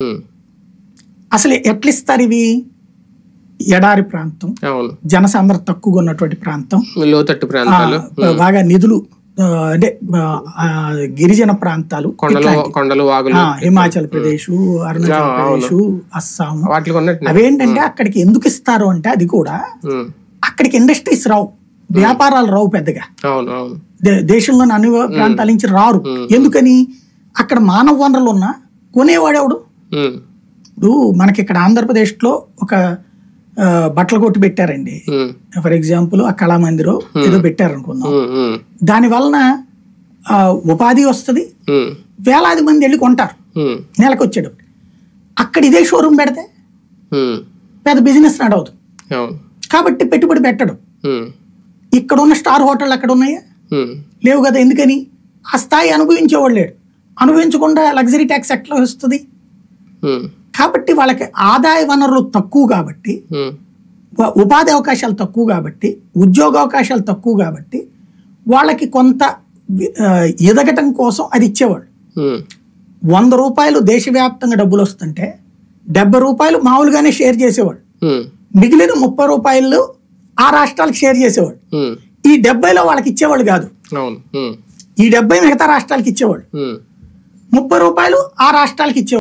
హ్మ్. అసలు ఎట్లిస్తారు ఇవి? ఎడారి ప్రాంతం, జనసాంద్రత తక్కువగా ఉన్నటువంటి ప్రాంతం, లోతట్టు ప్రాంతాలు, బాగా నిధులు అంటే గిరిజన ప్రాంతాలు, హిమాచల్ ప్రదేశ్, అరుణాచల్ ప్రదేశ్, అస్సాం, అవేంటంటే అక్కడికి ఎందుకు ఇస్తారు అంటే అది కూడా అక్కడికి ఇండస్ట్రీస్ రావు, వ్యాపారాలు రావు పెద్దగా, దేశంలోని అన్ని ప్రాంతాల నుంచి రారు. ఎందుకని? అక్కడ మానవ వనరులు ఉన్నా కొనేవాడెవడు? ఇప్పుడు మనకి ఇక్కడ ఆంధ్రప్రదేశ్ లో ఒక బట్టల కొట్టు పెట్టారండి, ఫర్ ఎగ్జాంపుల్ ఆ కళామందిరో ఏదో పెట్టారు అనుకుందాం. దాని వలన ఉపాధి వస్తుంది, వేలాది మంది వెళ్ళి కొంటారు నెలకు వచ్చేటప్పుడు. అక్కడ ఇదే షోరూమ్ పెడితే పెద్ద బిజినెస్ నడవదు కాబట్టి పెట్టుబడి పెట్టడం. ఇక్కడ ఉన్న స్టార్ హోటల్ అక్కడ ఉన్నాయా? లేవు కదా. ఎందుకని? ఆ స్థాయి అనుభవించేవాళ్ళు లేడు. అనుభవించకుండా లగ్జరీ ట్యాక్స్ ఎట్లా వస్తుంది? కాబట్టి వాళ్ళకి ఆదాయ వనరులు తక్కువ కాబట్టి, ఉపాధి అవకాశాలు తక్కువ కాబట్టి, ఉద్యోగ అవకాశాలు తక్కువ కాబట్టి వాళ్ళకి కొంత ఎదగటం కోసం అది ఇచ్చేవాళ్ళు. 100 రూపాయలు దేశవ్యాప్తంగా డబ్బులు వస్తుంటే 70 రూపాయలు మామూలుగానే షేర్ చేసేవాళ్ళు, మిగిలిన 30 రూపాయలు ఆ రాష్ట్రాలకు షేర్ చేసేవాళ్ళు. ఈ 70లో వాళ్ళకి ఇచ్చేవాళ్ళు కాదు, ఈ 70 మిగతా రాష్ట్రాలకు ఇచ్చేవాళ్ళు, 30 రూపాయలు ఆ రాష్ట్రాలకు ఇచ్చేవాళ్ళు.